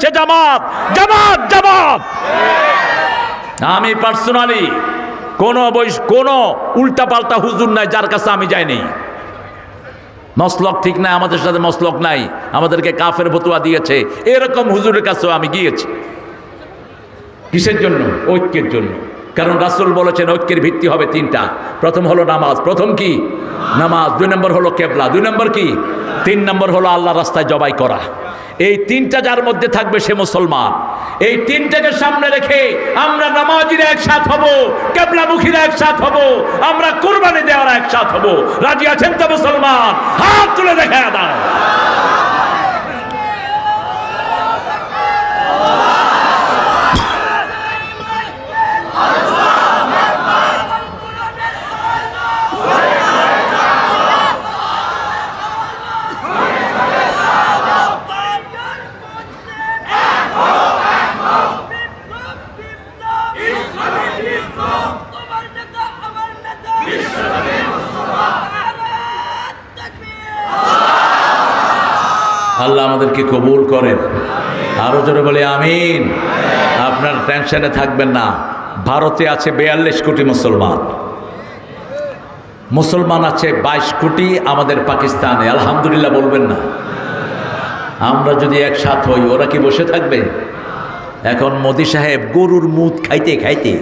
হচ্ছে জামাত, জামাত, জামাত। আমি পার্সোনালি কোনো উল্টাপাল্টা হুজুর নাই যার কাছে আমি যাইনি। মসলক ঠিক নাই, আমাদের সাথে মসলক নাই, আমাদেরকে কাফের ফতোয়া দিয়েছে, এরকম হুজুরের কাছেও আমি গিয়েছি। কিসের জন্য? ঐক্যের জন্য। কারণ রাসূল বলেছেন ঐক্যের ভিত্তি হবে তিনটা। প্রথম হলো নামাজ। প্রথম কি? নামাজ। 2 নম্বর হলো কেবলা। 2 নম্বর কি? 3 নম্বর হলো আল্লাহর রাস্তায় জবাই করা। এই তিনটা যার মধ্যে থাকবে সে মুসলমান। এই তিনটাকে সামনে রেখে আমরা নামাজিরা একসাথ হব, কেবলামুখীরা একসাথ হব, আমরা কুরবানি দেওয়ারা একসাথ হব। রাজি আছেন তো মুসলমান? হাত তুলে দেখায় দাও। আল্লাহ আমাদেরকে কবুল করেন। আরো জোরে বলে আমিন। আপনার টেনশনে থাকবেন না। ভারতে আছে 42 কোটি মুসলমান, মুসলমান আছে 22 কোটি আমাদের পাকিস্তানে। আলহামদুলিল্লাহ বলবেন না? আমরা যদি একসাথ হই, ওরা কি বসে থাকবে? এখন মোদি সাহেব গরুর মুদ খাইতে খাইতে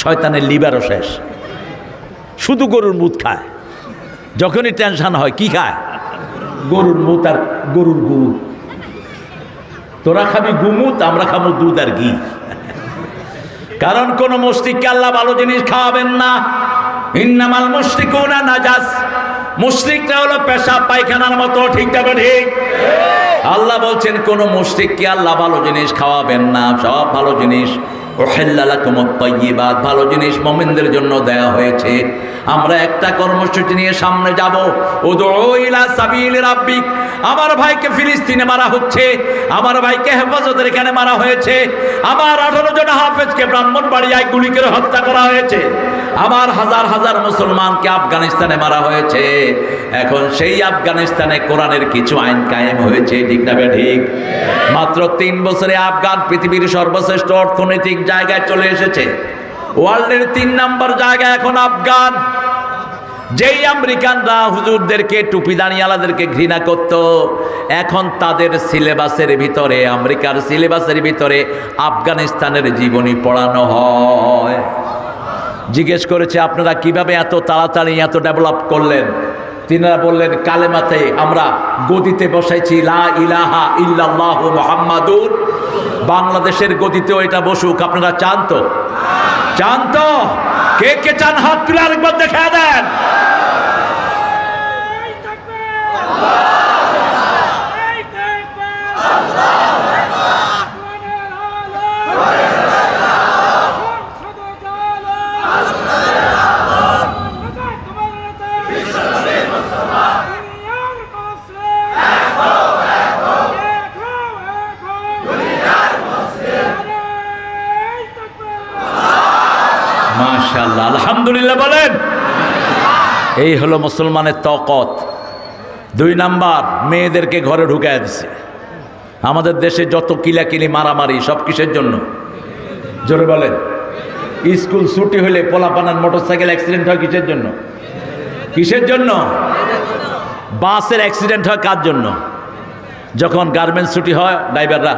শয়তানের লিভারও শেষ, শুধু গরুর মুদ খায়। যখনই টেনশন হয় কি খায়? গরুর মুত আর গরুর গু। তোরা খাবি গুমুত, আমরা খাবো দুধ আর ঘি। কারণ কোন মুশরিককে আল্লাহ ভালো জিনিস খাওয়াবেন না। ইন্নামাল মুশরিকুনা নাজাস। মুশরিকরা হলো পেশাব পায়খানার মতো, ঠিক তবে ঠিক। আল্লাহ বলছেন কোন মুশরিককে আল্লাহ ভালো জিনিস খাওয়াবেন না। সব ভালো জিনিস উহিল্লা লাকুমুত তাইয়্যিবাত, ভালো জিনিস মুমিনদের জন্য দেয়া হয়েছে। আমরা একটা কর্মসূচি নিয়ে সামনে যাব। উদউ ইলা সাবিলি রাব্বিক। আমার ভাইকে ফিলিস্তিনে মারা হচ্ছে, আমার ভাইকে হেফাজতের এখানে মারা হয়েছে, আমার 18 জন হাফেজকে ব্রাহ্মণবাড়িয়ায় গুলি করে হত্যা করা হয়েছে, আমার হাজার হাজার মুসলমানকে আফগানিস্তানে মারা হয়েছে। এখন সেই আফগানিস্তানে কোরআনের কিছু আইন কায়েম হয়েছে, ঠিক না ঠিক? মাত্র 3 বছরে আফগান পৃথিবীর সর্বশ্রেষ্ঠ অর্থনৈতিক জায়গায় চলে এসেছে। ওয়ার্ল্ডের 3 নম্বর জায়গায় এখন আফগান। যেই আমেরিকানরা হুজুরদেরকে টুপি দাঁড়িয়ালাদেরকে ঘৃণা করত, এখন তাদের সিলেবাসের ভিতরে, আমেরিকার সিলেবাসের ভিতরে আফগানিস্তানের জীবনী পড়ানো হয়। জিজ্ঞেস করেছে আপনারা কিভাবে এত তাড়াতাড়ি এত ডেভেলপ করলেন? তিনারা বললেন কালেমাতে আমরা গদিতে বসাইছি লা ইলাহা ইল্লাল্লাহু মুহাম্মাদুর। বাংলাদেশের গদিতেও এটা বসুক, আপনারা চান তো? চান তো? কে কে চান হাত তুলে আরেকবার দেখা দেন। মাশাআল্লাহ, আলহামদুলিল্লাহ বলেন। এই হলো মুসলমানের তাকত। 2 নাম্বার, মেয়েদেরকে ঘরে ঢুকায় দিচ্ছে। আমাদের দেশে যত কিলাকিলি মারামারি সব কিসের জন্য? জোরে বলেন। স্কুল ছুটি হলে পোলাপানার মোটরসাইকেল অ্যাক্সিডেন্ট হয় কিসের জন্য? কিসের জন্য? বাসের অ্যাক্সিডেন্ট হয় কার জন্য? যখন গার্মেন্টস ছুটি হয় ড্রাইভাররা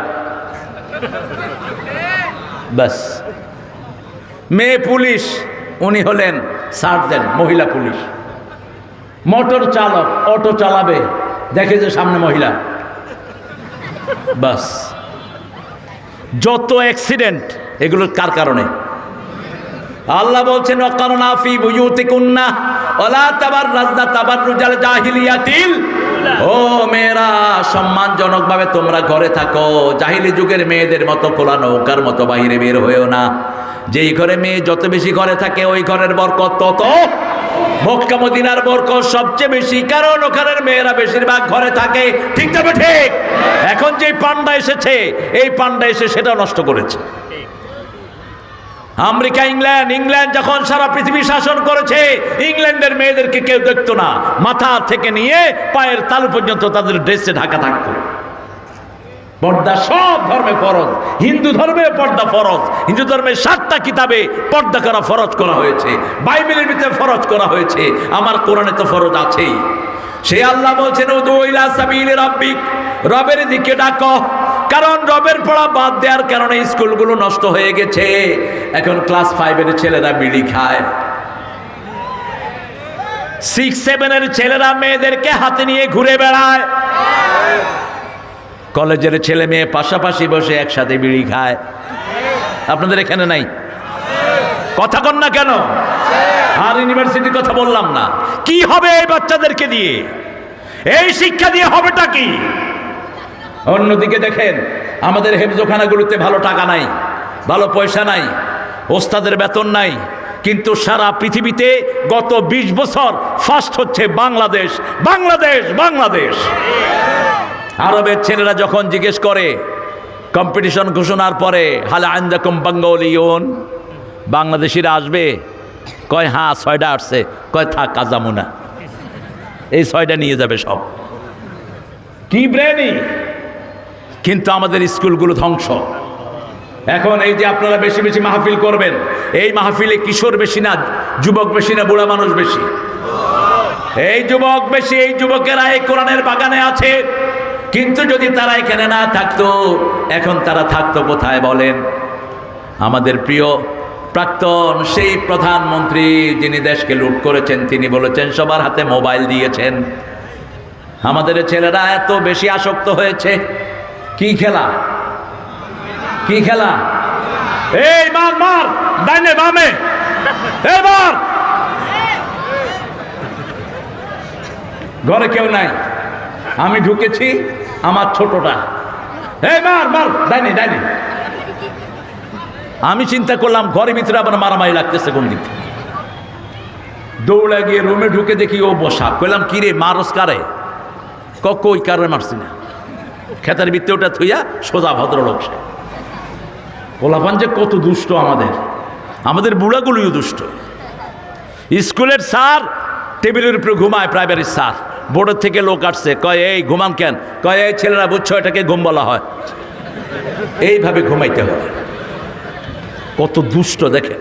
বাস। মেয়ে পুলিশ, উনি হলেন সার্জেন্ট, মহিলা পুলিশ। মোটর চালক অটো চালাবে, দেখে যে সামনে মহিলা, বাস। যত অ্যাক্সিডেন্ট এগুলো কার কারণে? আল্লাহ বলছেন ওয়াকারনা ফি বুয়ুতিকুন্না ওয়ালা তাবাররাজনা তাবাররুজাল জাহিলিয়াতিল। ও মেয়েরা, সম্মানজনকভাবে তোমরা ঘরে থাকো, জাহিলি যুগের মেয়েদের মতো খোলা নৌকার মতো বাইরে বের হয়েও না। যেই ঘরে মেয়ে যত বেশি ঘরে থাকে ওই ঘরের বরকত তত। মক্কা মদিনার বরকত সবচেয়ে বেশি, কারণ ওখানের মেয়েরা বেশিরভাগ ঘরে থাকে, ঠিক তবে ঠিক। এখন যে পান্ডা এসেছে, এই পান্ডা এসে সেটা নষ্ট করেছে। আমেরিকা, ইংল্যান্ড যখন সারা পৃথিবী শাসন করেছে, ইংল্যান্ডের মেয়েদেরকে কেউ দেখতো না। মাথা থেকে নিয়ে পায়ের তালু পর্যন্ত তাদের ড্রেসে ঢাকা থাকতো। পর্দা সব ধর্মে ফরজ। হিন্দু ধর্মে পর্দা ফরজ। হিন্দু ধর্মের 7টা কিতাবে পর্দা করা ফরজ করা হয়েছে, বাইবেলের ভিতরে ফরজ করা হয়েছে, আমার কোরআনে তো ফরজ আছেই। সে আল্লাহ বলছেন উদু ইলা সাবিল রাব্বিক, রবের দিকে ডাকো। কারণ রবের পড়া বাদ দেওয়ার কারণে স্কুলগুলো নষ্ট হয়ে গেছে। এখন ক্লাস 5-এর ছেলেরা বিড়ি খায়, 6-7-এর ছেলেরা মেয়েদেরকে হাতে নিয়ে ঘুরে বেড়ায়, কলেজের ছেলে মেয়ে পাশাপাশি বসে একসাথে বিড়ি খায়। আপনাদের এখানে নাই? কথা কন না কেন? আর ইউনিভার্সিটির কথা বললাম না। কি হবে এই বাচ্চাদেরকে দিয়ে? এই শিক্ষা দিয়ে হবেটা কি? অন্যদিকে দেখেন, আমাদের হেফজোখানাগুলোতে ভালো টাকা নাই, ভালো পয়সা নাই, ওস্তাদের বেতন নাই, কিন্তু সারা পৃথিবীতে গত 20 বছর ফার্স্ট হচ্ছে বাংলাদেশ, বাংলাদেশ, বাংলাদেশ। আরবের ছেলেরা যখন জিজ্ঞেস করে কম্পিটিশন ঘোষণার পরে, হাল আইন্দাকুম বাঙ্গালিয়ুন, বাংলাদেশিরা আসবে? কয় হ্যাঁ 6টা আসছে। কয় থাক কাজামুনা, এই 6টা নিয়ে যাবে সব। কি ব্রেনি! কিন্তু আমাদের স্কুলগুলো ধ্বংস। এখন এই যে আপনারা বেশি বেশি মাহফিল করবেন, এই মাহফিলে কিশোর বেশি না, যুবক বেশি না, বুড়া মানুষ বেশি? এই যুবক বেশি। এই যুবকেরা এই কোরআনের বাগানে আছে। কিন্তু যদি তারা এখানে না থাকতো, এখন তারা থাকতো কোথায় বলেন? আমাদের প্রিয় প্রাক্তন সেই প্রধানমন্ত্রী যিনি দেশকে লুট করেছেন, তিনি বলেছেন সবার হাতে মোবাইল দিয়েছেন। আমাদের ছেলেরা এত বেশি আসক্ত হয়েছে। কি খেলা? কি খেলা? এই মার মার, ডাইনে বামে, এবার ঘরে কেউ নাই, আমি ঢুকেছি, আমার ছোটটা, এই মার মার, ডাইনে ডাইনে। আমি চিন্তা করলাম ঘরের ভিতরে আবার মারামারি লাগতেছে কোন দিক থেকে। দৌড়ে গিয়ে রুমে ঢুকে দেখি ও বসা। কইলাম কি রে, মারস কারে? কই কারে মারছি না, খেতার ভিতরে ওটা থুইয়া সোজা ভদ্রলোক সে। পোলাপান যে কত দুষ্ট আমাদের বুড়াগুলিও দুষ্ট। স্কুলের স্যার টেবিলের উপরে ঘুমায়, প্রাইমারি স্যার, বোর্ডের থেকে লোক আসছে, কয় এই ঘুমান কেন? কয় এই ছেলেরা বুঝছো এটাকে ঘুম বলা হয়, এইভাবে ঘুমাইতে হয়। কত দুষ্ট দেখে।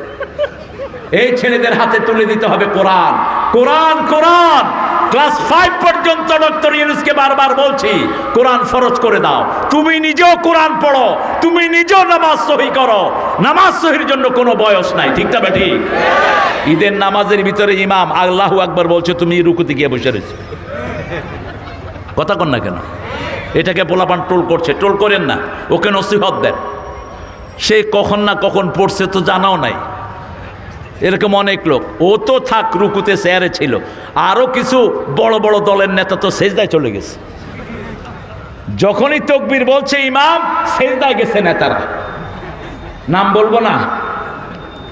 এই ছেলেদের হাতে তুলে দিতে হবে কোরআন, কোরআন, কোরআন। ক্লাস 5 পর্যন্ত ডক্টর ইউনূসকে বারবার বলছি কোরআন ফরজ করে দাও। তুমি নিজেও কোরআন পড়ো, তুমি নিজেও নামাজ সহি করো। নামাজ সহির জন্য কোনো বয়স নাই, ঠিক না বেটি? ঈদের নামাজের ভিতরে ইমাম আল্লাহু আকবার বলছে, তুমি রুকুতে গিয়ে বসে রয়েছে। কথা কন না কেন? এটাকে পোলাপান টোল করছে। টোল করেন না, ওকে নসিহত দেন। সে কখন না কখন পড়ছে তো জানাও নাই। এরকম অনেক লোক। ও তো থাক রুকুতে চেয়ারে ছিল, আরো কিছু বড় বড় দলের নেতা তো সেজদায় চলে গেছে। যখনই তাকবীর বলছে ইমাম, সেজদায় গেছে নেতারা। নাম বলবো না,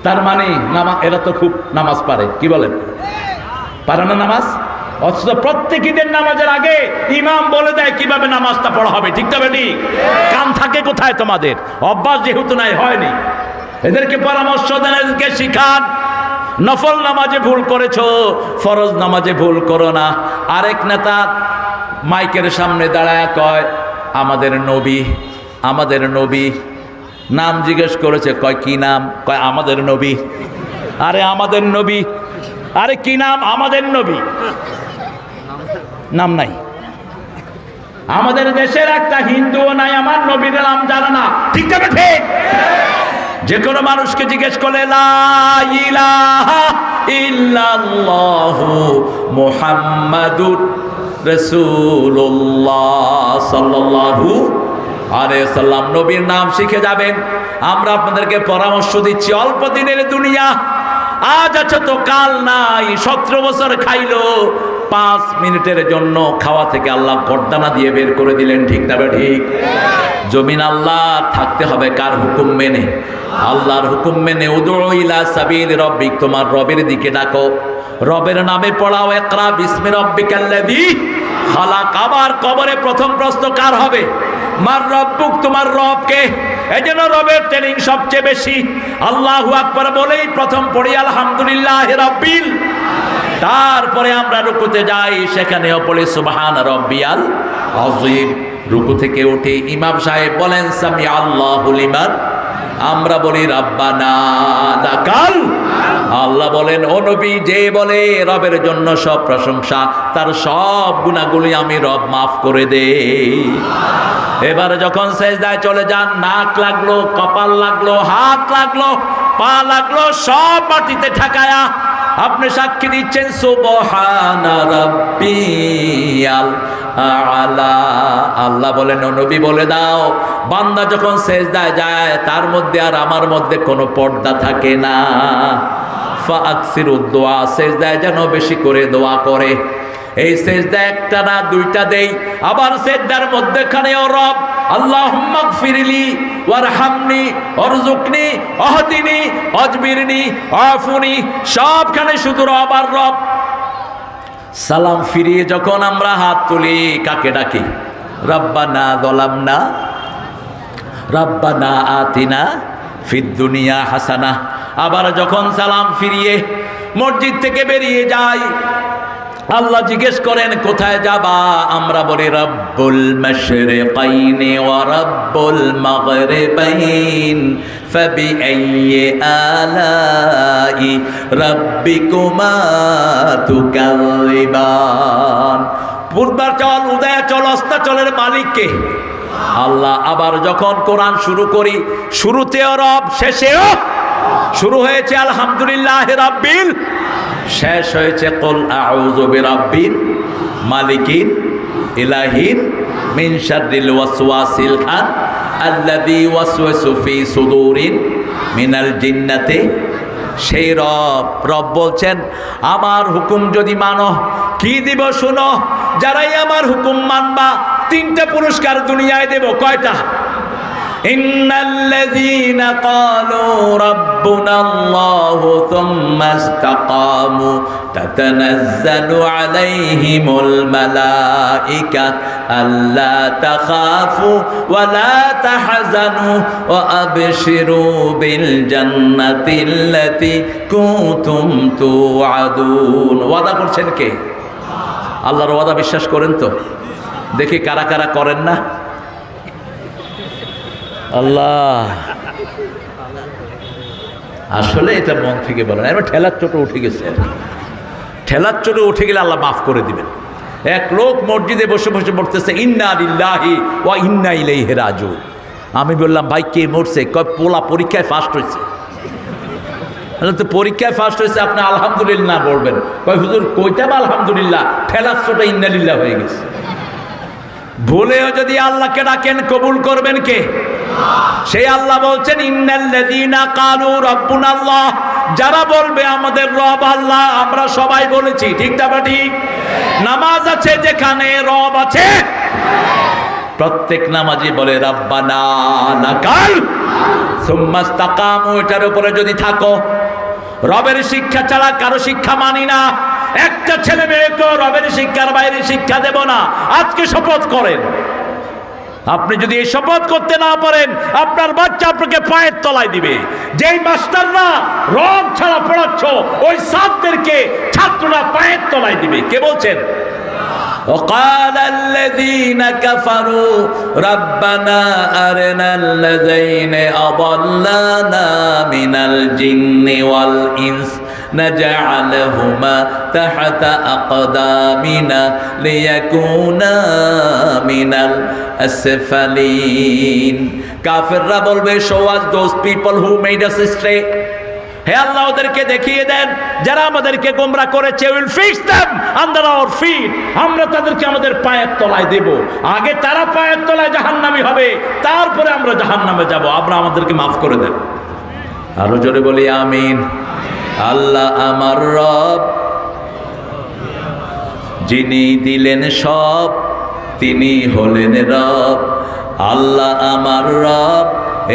তার মানে এরা তো খুব নামাজ পারে। কি বলেন? পারে না নামাজ? অথচ প্রত্যেক ঈদের নামাজের আগে ইমাম বলে দেয় কিভাবে নামাজটা পড়া হবে, ঠিক না বেটি? কান থাকে কোথায় তোমাদের? অভ্যাস যেহেতু নাই, হয়নি। এদেরকে পরামর্শ দেন, এদেরকে শিখান। নফল নামাজে ভুল করেছো, ফরজ নামাজে ভুল করো না। আরেক নেতা মাইকের সামনে দাঁড়ায় কয় আমাদের নবী, আমাদের নবী। নাম জিজ্ঞেস করেছে, কয় কি নাম? কয় আমাদের নবী। আরে আমাদের নবী, আরে কি নাম? আমাদের নবী। নাম নাই। আমাদের দেশের একটা হিন্দুও নাই আমার নবীর নাম জানে না, ঠিক আছে? ঠিক। যে কোনো মানুষকে জিজ্ঞেস করলে লা ইলাহা ইল্লাল্লাহু মুহাম্মাদুর রাসূলুল্লাহ সাল্লাল্লাহু আলাইহি সাল্লাম, নবীর নাম শিখে যাবেন। আমরা আপনাদেরকে পরামর্শ দিচ্ছি, অল্প দিনের দুনিয়া, আজ আছে তো কাল নাই। 17 বছর খাইলো, 5 মিনিটের জন্য খাওয়া থেকে আল্লাহ গর্দানা দিয়ে বের করে দিলেন, ঠিক না ঠিক? জমিন আল্লাহ থাকতে হবে কার হুকুম মেনে? আল্লাহর হুকুম মেনে। উদউ ইলা সাবিল রব্বিক, তোমার রবের দিকে ডাকো, রবের নামে পড়াও। ইকরা বিসমি রাব্বিকাল্লাযী খালাক। আবার কবরে প্রথম প্রশ্ন কার হবে? মার রব্বুক, তোমার রবকে। এই জন্য রবের ট্রেনিং সবচেয়ে বেশি। আল্লাহু আকবার বলেই প্রথম পড়ি আলহামদুলিল্লাহি রাব্বিল। তারপরে আমরা রুকুতে যাই, সেখানেও পড়ি সুবহান রাব্বিয়াল আযীম। রুকু থেকে উঠে ইমাম সাহেব বলেন সামি আল্লাহু লিমান, আমরা বলি রাব্বানা লাকাল। আল্লাহ বলেন ও নবী, যে বলে রবের জন্য সব প্রশংসা, তার সব গুনাহগুলি আমি রব মাফ করে দেই। এবারে যখন সেজদায় চলে যান, নাক লাগলো, কপাল লাগলো, হাত লাগলো, পা লাগলো, সব মাটিতে ঠেকায়া আপনি সাক্ষী দিচ্ছেন সুবহানা রাব্বিয়াল আলা। আল্লাহ বলেন ও নবী বলে দাও, বান্দা যখন সেজদায় যায় তার মধ্যে আর আমার মধ্যে কোনো পর্দা থাকে না। ফাআকসিরুদ দুআ, সেজদায় যেন বেশি করে দোয়া করে। এই সেজদা একটা না দুইটা দেই, আবার সেজদার মধ্যেখানেও রব আল্লাহুম্মা গফিরলি ওয়ারহামনি ওয়ারযুকনি ওয়াহদিনি ওয়াজবিরনি ওয়াফুনি, সবখানে শুধু রব আর রব। সালাম ফিরিয়ে যখন আমরা হাত তুলি, কাকে ডাকি? রব্বানা যালামনা, রব্বানা আতিনা ফিদ দুনিয়া হাসানা। আবার যখন সালাম ফিরিয়ে মসজিদ থেকে বেরিয়ে যাই, আল্লাহ জিজ্ঞেস করেন কোথায় যাবা? আমরা বলি রব্বুল মাশরিকাইনি ওয়া রব্বুল মাগরিবাইন ফাবিআইয়ি আলাই রাব্বিকুমা তুকাযিবান। পূর্বাচল, উদয়াচল, অস্তাচলের মালিক কে? আল্লাহ। আবার যখন কোরআন শুরু করি, শুরুতেও রব, শেষেও শুরু হয়েছে আলহামদুলিল্লাহি রাব্বিল, শেষ হয়েছে কুল আউযু বিরাব্বিল মালিকিন ইলাহিন মিন শাররিল ওয়াসওয়াসিল খান আল্লাযী ওয়াসওয়াসু ফি সুদুরিন মিনাল জিন্নাতি। সেই রব বলছেন আমার হুকুম যদি মানো কি দিব শুনো, যারাই আমার হুকুম মানবা তিনটা পুরস্কার দুনিয়ায় দেব। কয়টা? ইন্নাল্লাযীনা ক্বালু রাব্বুনাল্লাহু থুম্মা ইসতাকামু তাতানাজ্জালু আলাইহিমুল মালায়েকা আল্লা তাখাফু ওয়া লা তাহজানু ওয়া আবশিরু বিল জান্নাতিল্লাতী কুনতুম তুআদুন। ওয়াদা করছেন কে? আল্লাহর ওয়াদা বিশ্বাস করেন তো? দেখি কারা কারা করেন না। আল্লাহ আসলে এটা মন থেকে বলেন, এবার ঠেলার চোটে উঠে গেছে। ঠেলার চোটে উঠে গেলে আল্লাহ মাফ করে দিবেন। এক লোক মসজিদে বসে বসে পড়তেছে ইন্না লিল্লাহি ওয়া ইন্না ইলাইহি রাজিউন। আমি বললাম ভাই কে মরছে? কয় পোলা পরীক্ষায় ফার্স্ট হয়েছে। তো পরীক্ষায় ফার্স্ট হয়েছে, আপনি আলহামদুলিল্লাহ বলবেন। কয় হুজুর কইটা বা আলহামদুলিল্লাহ, ঠেলার চোটে ইন্না লিল্লাহ হয়ে গেছে। ভুলেও যদি আল্লাহকে ডাকেন কবুল করবেন কে? সেই আল্লাহ বলছেন ইন্নাল্লাযীনা ক্বালু রাব্বুনাল্লাহ, যারা বলবে আমাদের রব আল্লাহ। আমরা সবাই বলেছি, ঠিক না ঠিক? নামাজ আছে যেখানে রব আছে, প্রত্যেক নামাজি বলে রাব্বানা লাকাল সুম্মা ইসতাকামু। এটার উপরে যদি থাকো, রবের শিক্ষা ছাড়া কারো শিক্ষা মানি না। একটা ছেলে মেয়েকেও রবের শিক্ষার বাইরে শিক্ষা দেব না। আজকে শপথ করেন। আপনি যদি এই শপথ করতে না পারেন, আপনার বাচ্চা আপনাকে পায়ের তলায় দিবে। যেই মাস্টাররা রব ছাড়া পড়াচ্ছ, ওই ছাত্রদেরকে ছাত্ররা পায়ের তলায় দিবে। কে বলছেন? وقال الذين كفروا ربنا أرنا الذين أضلانا من الجن والإنس نجعلهما تحت أقدامنا ليكونا من الأسفلين. কাফেররা বলবে, show us those people who made us stray. হে আল্লাহ ওদেরকে দেখিয়ে দেন যারা আমাদেরকে গোমরা করেছে। Will fix them under our feet. আমরা তাদেরকে আমাদের পায়ের তলায় দেব। আগে তারা পায়ের তলায় জাহান্নামী হবে, তারপরে আমরা জাহান্নামে যাব। আমরা আমাদেরকে মাফ করে দেন। আরো জোরে বলি আমিন। আল্লাহ আমার রব, যিনি দিলেন সব, তিনি হলেন রব। আল্লাহ আমার রব,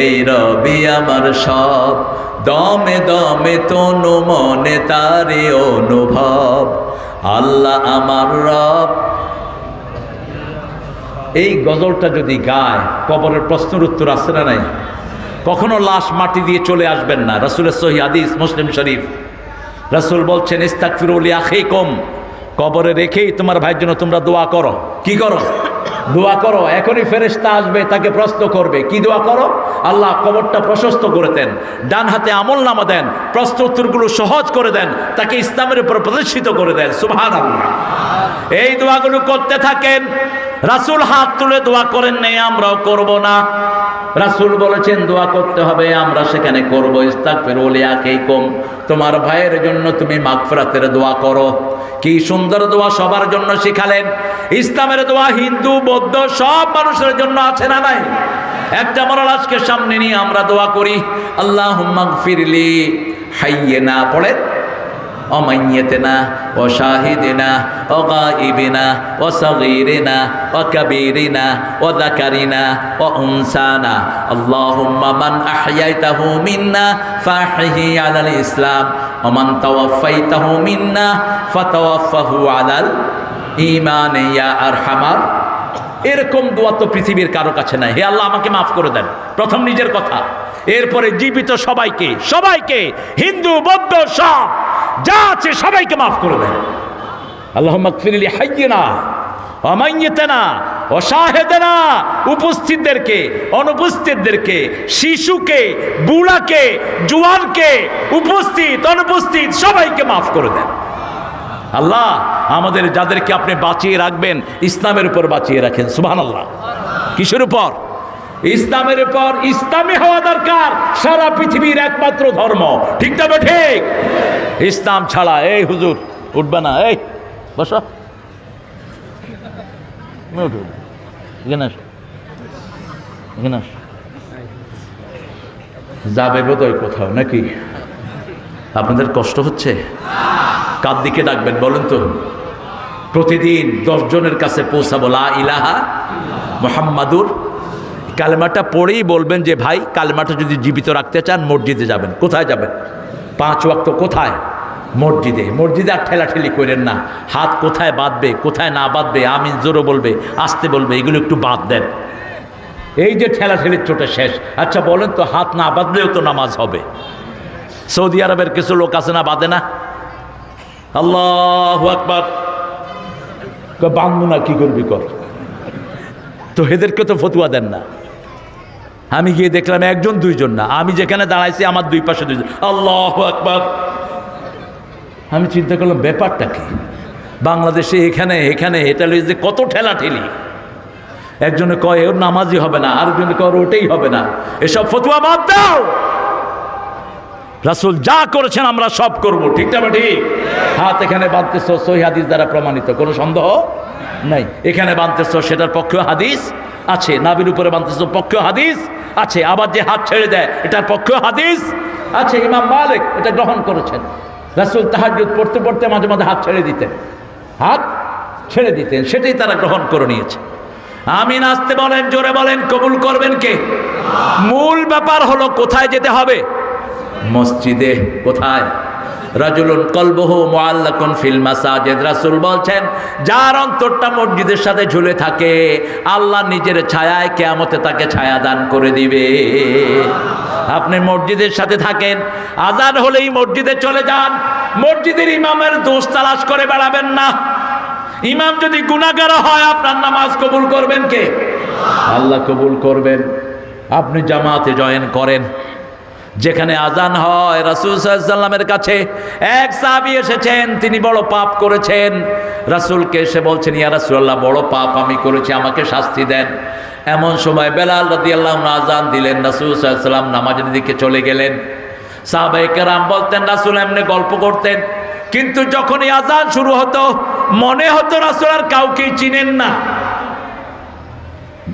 এই রবি আমার সব। দমে দমে তনু মনে তারে অনুভব। আল্লাহ আমার রব। এই গজলটা যদি গায়, কবরের প্রশ্নের উত্তর আছে না নাই? কখনো লাশ মাটি দিয়ে চলে আসবেন না। রাসূলের সহিহ হাদিস, মুসলিম শরীফ, রাসূল বলছেন ইস্তাগফিরু লিআখিকুম, কবরে রেখেই তোমার ভাইয়ের জন্য তোমরা দোয়া করো। কি করো? দোয়া করো। এখনই ফেরেশতা আসবে, তাকে প্রশ্ন করবে, কি দোয়া করো? আল্লাহ কবরটা প্রশস্ত করে দেন, ডান হাতে আমলনামা দেন, প্রশ্ন উত্তরগুলো সহজ করে দেন, তাকে ইসলামের উপর প্রতিষ্ঠিত করে দেন। সুবহানাল্লাহ। এই দোয়াগুলো করতে থাকেন। রাসূল হাত তুলে দোয়া করেন নাই, আমরাও করব না। রাসূল বলেছেন দোয়া করতে হবে, আমরা সেখানে করব। ইস্তাগফিরু লিআখিকুম, তোমার ভাইয়ের জন্য তুমি মাগফিরাতের দোয়া করো। কি সুন্দর দোয়া সবার জন্য শিখালেন। ইসলামের দোয়া হিন্দু বৌদ্ধ সব মানুষের জন্য আছে না নাই? একটা মরাল আজকে সামনে নিয়ে আমরা দোয়া করি, আল্লাহুম্মা গফিরলি হাইয়িনা, পড়েন, অমাইয়াতিনা ও শাহিদিনা ও গাইবিনা ও সগীরিনা ও কবীরিনা ও যাকারিনা ও উনসানা, আল্লাহুম্মা মান আহয়াইতাহু মিন্না ফাহহি আলাল ইসলাম ওয়া মান তাওয়াফাইতাহু মিন্না ফাতাওয়াফাহু আলাল ঈমান ইয়া আরহামার। এরকম দোয়া তো পৃথিবীর কারো কাছে নাই। হে আল্লাহ আমাকে মাফ করে দেন, প্রথম নিজের কথা, এরপরে জীবিত সবাইকে, সবাইকে, হিন্দু বৌদ্ধ সব যা আছে সবাইকে মাফ করে দেন। আল্লাহুম্মা গফিরলি হাইয়িনা ওয়া মাইয়িতিনা ওয়া শাহিদিনা, উপস্থিতদেরকে, অনুপস্থিতদেরকে, শিশুকে, বুড়াকে, জওয়ানকে, উপস্থিত অনুপস্থিত সবাইকে মাফ করে দেন। আল্লাহ আমাদের যাদেরকে আপনি বাঁচিয়ে রাখবেন, ইসলামের উপর বাঁচিয়ে রাখেন। সুবহানাল্লাহ। কিসের উপর? ইসলামের উপর। ইসলামী হওয়া দরকার সারা পৃথিবীর একমাত্র ধর্ম। ঠিক তবে ঠিক? ইসলাম ছাড়া, এই হুজুর উঠবে না, এই বসো, যাবে বোধহয় কোথাও নাকি? আপনাদের কষ্ট হচ্ছে? কার দিকে ডাকবেন বলেন তো? প্রতিদিন 10 জনের কাছে পৌঁছাবো লা ইলাহা মুহাম্মাদুর, কালেমাটা পড়েই বলবেন যে ভাই কালেমাটা যদি জীবিত রাখতে চান মসজিদে যাবেন। কোথায় যাবেন? 5 ওয়াক্ত কোথায়? মসজিদে। মসজিদে আর ঠেলাঠেলি করেন না। হাত কোথায় বাঁধবে, কোথায় না বাঁধবে, আমিন জোরে বলবে, আসতে বলবে, এগুলো একটু বাদ দেন। এই যে ঠেলাঠেলির চোটে শেষ। আচ্ছা বলেন তো, হাত না বাঁধলেও তো নামাজ হবে। সৌদি আরবের কিছু লোক আছে না, বাঁধে না? আল্লাহু আকবার, বাঁধবো না, কি করবি কর। তো এদেরকে তো ফতুয়া দেন না। আমি গিয়ে দেখলাম 1 জন 2 জন না, আমি যেখানে দাঁড়াইছি আমার 2 পাশে 2 জন। আল্লাহু আকবার। আমি চিন্তা করলাম ব্যাপারটা কি? বাংলাদেশে এখানে এখানে এটা যে কত ঠেলাঠেলি। একজনে কয় ওর নামাজই হবে না, আরেকজনে কয় ওটাই হবে না। এসব ফতুয়া বাদ দাও। রাসূল যা করেছেন আমরা সব করব। ঠিক না ঠিক? হাত এখানে বাঁধতেছ সহিহ হাদিস দ্বারা প্রমাণিত, কোনো সন্দেহ নাই। এখানে বাঁধতেছ সেটার পক্ষেও হাদিস আছে, নাভির উপরে বাঁধতেছ পক্ষেও হাদিস আছে। আবার যে হাত ছেড়ে দেয় এটার পক্ষেও হাদিস আছে। ইমাম মালিক এটা গ্রহণ করেছেন। রাসূল তাহাজ্জুদ পড়তে পড়তে মাঝে মাঝে হাত ছেড়ে দিতেন, হাত ছেড়ে দিতেন, সেটাই তারা গ্রহণ করে নিয়েছে। আমিন আসতে বলেন, জোরে বলেন, কবুল করবেন কে? মূল ব্যাপার হলো কোথায় যেতে হবে? মসজিদে। কোথায়? রাজুলুন কলবুহু মুআল্লাকুন ফিল মাসাজিদ। রাসূল বলছেন যার অন্তরটা মসজিদের সাথে ঝুলে থাকে আল্লাহ নিজের ছায়ায় কিয়ামতে তাকে ছায়া দান করে দিবে। আপনি মসজিদের সাথে থাকেন, আযান হলেই মসজিদে চলে যান। মসজিদের ইমামের দোষ তালাশ করে বেড়াবেন না। ইমাম যদি গুনাহগার হয় আপনার নামাজ কবুল করবেন কে? আল্লাহ কবুল করবেন। আপনি জামাতে জয়েন করেন। যেখানে আজান হয়, রাসূল সাল্লাল্লাহু আলাইহি ওয়াসাল্লামের কাছে এক সাহাবী এসেছেন, তিনি বড় পাপ করেছেন। রাসূলকে এসে বলছেন, ইয়া রাসূলুল্লাহ, বড় পাপ আমি করেছি, আমাকে শাস্তি দেন। এমন সময় বেলাল রাদিয়াল্লাহু আনহু আজান দিলেন, রাসূল সাল্লাল্লাহু আলাইহি ওয়াসাল্লাম নামাজের দিকে চলে গেলেন। সাহাবায়ে কেরাম বলতেন রাসূল এমনি গল্প করতেন, কিন্তু যখনই আজান শুরু হতো মনে হতো রাসূল আর কাউকেই চিনেন না।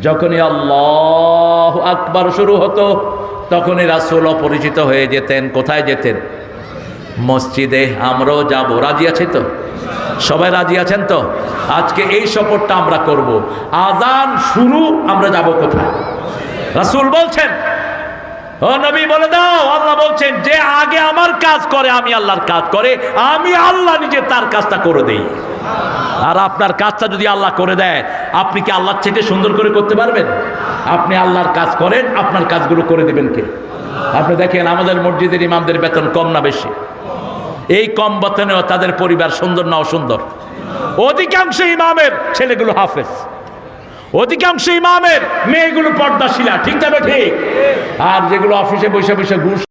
যখনই আল্লাহু আকবার শুরু হতো তখনই রাসূল অপরিচিত হয়ে যেতেন। কোথায় যেতেন? মসজিদে। আমরাও যাব। রাজি আছে তো? সবাই রাজি আছেন তো? আজকে এই শপথটা আমরা করব। আজান শুরু আমরা যাব কোথায়? রাসূল বলছেন, ও নবী বলে দাও, আল্লাহ বলছেন যে আগে আমার কাজ করে আমি আল্লাহর কাজ করে, আমি আল্লাহ নিজে তার কাজটা করে দেই। আর আপনার কাজটা যদি আল্লাহ করে দেয়, আপনি কি আল্লাহর থেকে সুন্দর করে করতে পারবেন? আপনি আল্লাহর কাজ করেন, আপনার কাজগুলো করে দেবেন কে? আপনি দেখেন আমাদের মসজিদের ইমামদের বেতন কম না বেশি? এই কম বেতনেও তাদের পরিবার সুন্দর না অসুন্দর? অধিকাংশ ইমামের ছেলেগুলো হাফেজ, অধিকাংশ ইমামের মেয়েগুলো পর্দাশীলা, ঠিক তবে ঠিক। আর যেগুলো অফিসে বসে বসে ঘুষ